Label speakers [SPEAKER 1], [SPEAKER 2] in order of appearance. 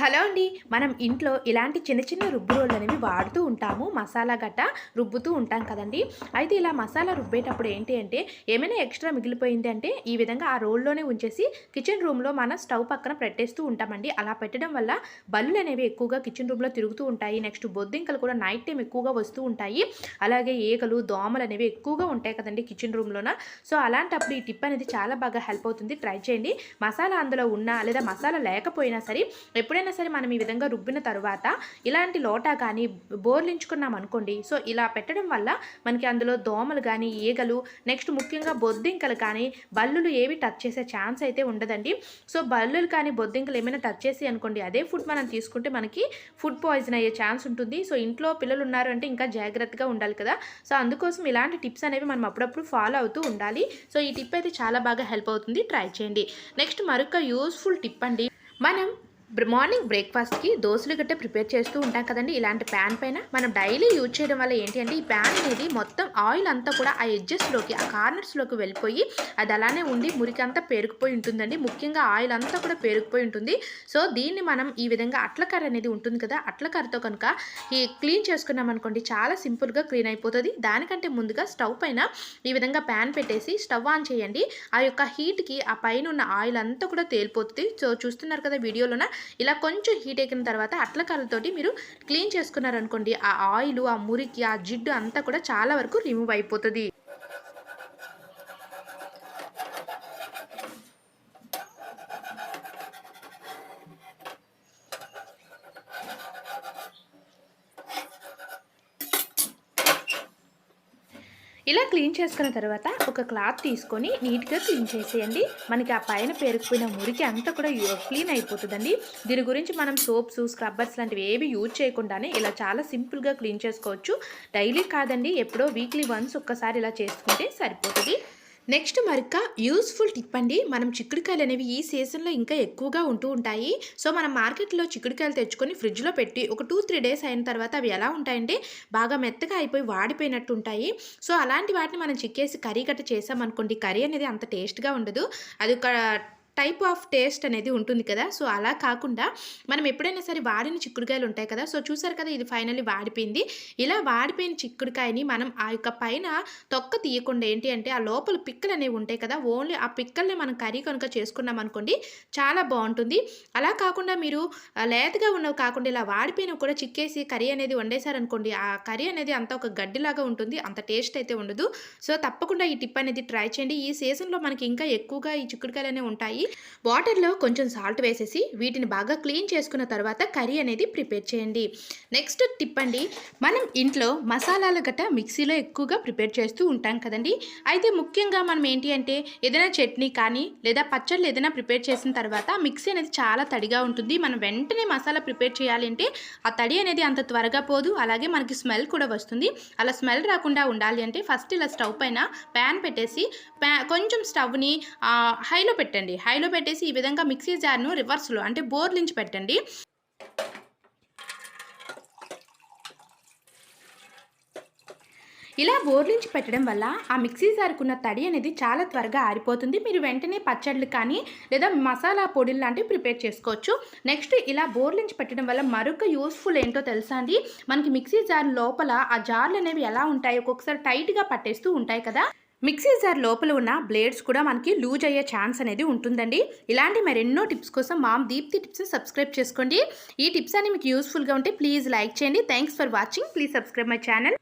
[SPEAKER 1] Hello అండి. మనం ఇంట్లో ఇలాంటి చిన్న చిన్న రుబ్బు రోళ్ళనేవి వాడుతూ ఉంటాము. మసాలా గట్ట రుబ్బుతూ ఉంటాం కదండీ! అయితే ఇలా మసాలా రుబ్బేటప్పుడు ఏంటి అంటే, ఏమైనా ఎక్స్‌ట్రా మిగిలిపోయింది అంటే, ఈ విధంగా ఆ రోల్లోనే ఉంచేసి కిచెన్ రూమ్‌లో మన స్టవ్ పక్కన పెట్టేస్తూ ఉంటామండి. అలా పెట్టడం వల్ల బల్లులనేవి ఎక్కువగా కిచెన్ రూమ్‌లో తిరుగుతూ ఉంటాయి. నెక్స్ట్ బొద్దింకలు కూడా నైట్ టైమ్ ఎక్కువగా వస్తూ ఉంటాయి. అలాగే ఈగలు, దోమలనేవి ఎక్కువగా ఉంటాయి కదండీ కిచెన్ రూమ్‌లోన. సో, అలాంటప్పుడు ఈ టిప్ అనేది చాలా బాగా హెల్ప్ అవుతుంది. ట్రై చేయండి. మసాలా అందులో ఉన్నా లేదా మసాలా లేకపోయినా సరే ఎప్పుడైనా సరే మనం ఈ విధంగా రుబ్బిన తరువాత ఇలాంటి లోటా కానీ బోర్లించుకున్నాం అనుకోండి. సో, ఇలా పెట్టడం వల్ల మనకి అందులో దోమలు కానీ, ఈగలు, నెక్స్ట్ ముఖ్యంగా బొద్దింకలు కానీ, బల్లులు ఏవి టచ్ చేసే ఛాన్స్ అయితే ఉండదండి. సో, బల్లులు కానీ, బొద్దింకలు ఏమైనా టచ్ చేసి అనుకోండి, అదే ఫుడ్ మనం తీసుకుంటే మనకి ఫుడ్ పాయిజన్ అయ్యే ఛాన్స్ ఉంటుంది. సో, ఇంట్లో పిల్లలు ఉన్నారు అంటే ఇంకా జాగ్రత్తగా ఉండాలి కదా! సో, అందుకోసం ఇలాంటి టిప్స్ అనేవి మనం అప్పుడప్పుడు ఫాలో అవుతూ ఉండాలి. సో, ఈ టిప్ అయితే చాలా బాగా హెల్ప్ అవుతుంది. ట్రై చేయండి. నెక్స్ట్ మరొక యూజ్‌ఫుల్ టిప్ అండి. మనం మార్నింగ్ బ్రేక్‌ఫాస్ట్‌కి దోసలు గట్టా ప్రిపేర్ చేస్తూ ఉంటాం కదండీ! ఇలాంటి ప్యాన్ పైన మనం డైలీ యూజ్ చేయడం వల్ల ఏంటి అంటే, ఈ ప్యాన్ అనేది మొత్తం ఆయిల్ అంతా కూడా ఆ ఎడ్జెస్‌లోకి, ఆ కార్నర్స్‌లోకి వెళ్ళిపోయి అది అలానే ఉండి మురికంతా పేరుకుపోయి ఉంటుందండి. ముఖ్యంగా ఆయిల్ అంతా కూడా పేరుకుపోయి ఉంటుంది. సో, దీన్ని మనం ఈ విధంగా అట్లకర్ర అనేది ఉంటుంది కదా! అట్లకర్రతో కనుక క్లీన్ చేసుకున్నామనుకోండి, చాలా సింపుల్‌గా క్లీన్ అయిపోతది. దానికంటే ముందుగా స్టవ్ పైన ఈ విధంగా ప్యాన్ పెట్టేసి స్టవ్ ఆన్ చేయండి. ఆ యొక్క హీట్‌కి ఆ పైనున్న ఆయిల్ అంతా కూడా తేలిపోతది. సో, చూస్తున్నారు కదా వీడియోలోన. ఇలా కొంచెం హీట్ ఎక్కిన తర్వాత అట్లకర్రతోటి మీరు క్లీన్ చేసుకున్నారనుకోండి, ఆ ఆయిలు, ఆ మురికి, ఆ జిడ్డు అంతా కూడా చాలా వరకు రిమూవ్ అయిపోతది. ఇలా క్లీన్ చేసుకున్న తర్వాత ఒక క్లాత్ తీసుకొని నీట్‌గా క్లీన్ చేసేయండి. మనకి ఆ పైన పేరుకుపోయిన మురికి అంతా కూడా క్లీన్ అయిపోతదండి. దీని గురించి మనం సోప్స్, స్క్రబ్బర్స్ లాంటివి ఏవి యూజ్ చేయకుండానే ఇలా చాలా సింపుల్‌గా క్లీన్ చేసుకోవచ్చు. డైలీ కాదండి, ఎప్పుడో వీక్లీ వన్స్ ఒక్కసారి ఇలా చేసుకుంటే సరిపోతది. నెక్స్ట్ మరొక యూజ్‌ఫుల్ టిప్ అండి. మనం చిక్కుడుకాయలు అనేవి ఈ సీజన్‌లో ఇంకా ఎక్కువగా ఉంటూ ఉంటాయి. సో, మనం మార్కెట్‌లో చిక్కుడుకాయలు తెచ్చుకొని ఫ్రిడ్జ్‌లో పెట్టి ఒక 2, 3 డేస్ అయిన తర్వాత అవి ఎలా ఉంటాయంటే, బాగా మెత్తగా అయిపోయి వాడిపోయినట్టు ఉంటాయి. సో, అలాంటి వాటిని మనం చిక్కేసి కర్రీ గట్ట చేసామనుకోండి, కర్రీ అనేది అంత టేస్ట్‌గా ఉండదు. అదొక టైప్ ఆఫ్ టేస్ట్ అనేది ఉంటుంది కదా! సో, అలా కాకుండా మనం ఎప్పుడైనా సరే వాడిన చిక్కుడుకాయలు ఉంటాయి కదా! సో, చూసారు కదా, ఇది ఫైనల్లీ వాడిపోయింది. ఇలా వాడిపోయిన చిక్కుడుకాయని మనం ఆ యొక్క పైన తొక్క తీయకుండా ఏంటి అంటే, ఆ లోపల పిక్కలనేవి ఉంటాయి కదా! ఓన్లీ ఆ పిక్కల్ని మనం కర్రీ కనుక చేసుకున్నామనుకోండి, చాలా బావుంటుంది. అలా కాకుండా మీరు లేతగా ఉన్నవి కాకుండా ఇలా వాడిపోయినవి కూడా చిక్కేసి కర్రీ అనేది వండేసారనుకోండి, ఆ కర్రీ అనేది అంతా ఒక గడ్డిలాగా ఉంటుంది. అంత టేస్ట్ అయితే ఉండదు. సో, తప్పకుండా ఈ టిప్ అనేది ట్రై చేయండి. ఈ సీజన్‌లో మనకి ఇంకా ఎక్కువగా ఈ చిక్కుడుకాయలనేవి ఉంటాయి. వాటర్‌లో కొంచెం సాల్ట్ వేసేసి వీటిని బాగా క్లీన్ చేసుకున్న తర్వాత కర్రీ అనేది ప్రిపేర్ చేయండి. నెక్స్ట్ టిప్ అండి. మనం ఇంట్లో మసాలాలు గట్టా మిక్సీలో ఎక్కువగా ప్రిపేర్ చేస్తూ ఉంటాం కదండీ! అయితే ముఖ్యంగా మనం ఏంటి అంటే, ఏదైనా చట్నీ కానీ లేదా పచ్చళ్ళు ఏదైనా ప్రిపేర్ చేసిన తర్వాత మిక్సీ అనేది చాలా తడిగా ఉంటుంది. మనం వెంటనే మసాలా ప్రిపేర్ చేయాలి అంటే ఆ తడి అనేది అంత త్వరగా పోదు. అలాగే మనకి స్మెల్ కూడా వస్తుంది. అలా స్మెల్ రాకుండా ఉండాలి అంటే ఫస్ట్ ఇలా స్టవ్ పైన ప్యాన్ పెట్టేసి కొంచెం స్టవ్‌ని హైలో పెట్టండి. హైలో పెట్టేసి ఈ విధంగా మిక్సీ జార్‌ను రివర్స్‌లో అంటే బోర్లించి పెట్టండి. ఇలా బోర్లించి పెట్టడం వల్ల ఆ మిక్సీ జార్‌కున్న తడి అనేది చాలా త్వరగా ఆరిపోతుంది. మీరు వెంటనే పచ్చళ్ళు కానీ లేదా మసాలా పొడులు లాంటివి ప్రిపేర్ చేసుకోవచ్చు. నెక్స్ట్ ఇలా బోర్లించి పెట్టడం వల్ల మరొక యూజ్‌ఫుల్ ఏంటో తెలుసా అండి? మనకి మిక్సీ జార్ లోపల ఆ జార్‌లనేవి ఎలా ఉంటాయి, ఒక్కొక్కసారి టైట్‌గా పట్టేస్తూ ఉంటాయి కదా! మిక్సీ జార్ లోపల ఉన్న బ్లేడ్స్ కూడా మనకి లూజ్ అయ్యే ఛాన్స్ అనేది ఉంటుందండి. ఇలాంటి మరెన్నో టిప్స్ కోసం మామ్ దీప్తి టిప్స్‌ని సబ్స్క్రైబ్ చేసుకోండి. ఈ టిప్స్ అన్ని మీకు యూజ్‌ఫుల్‌గా ఉంటే ప్లీజ్ లైక్ చేయండి. Thanks for watching. Please subscribe my channel.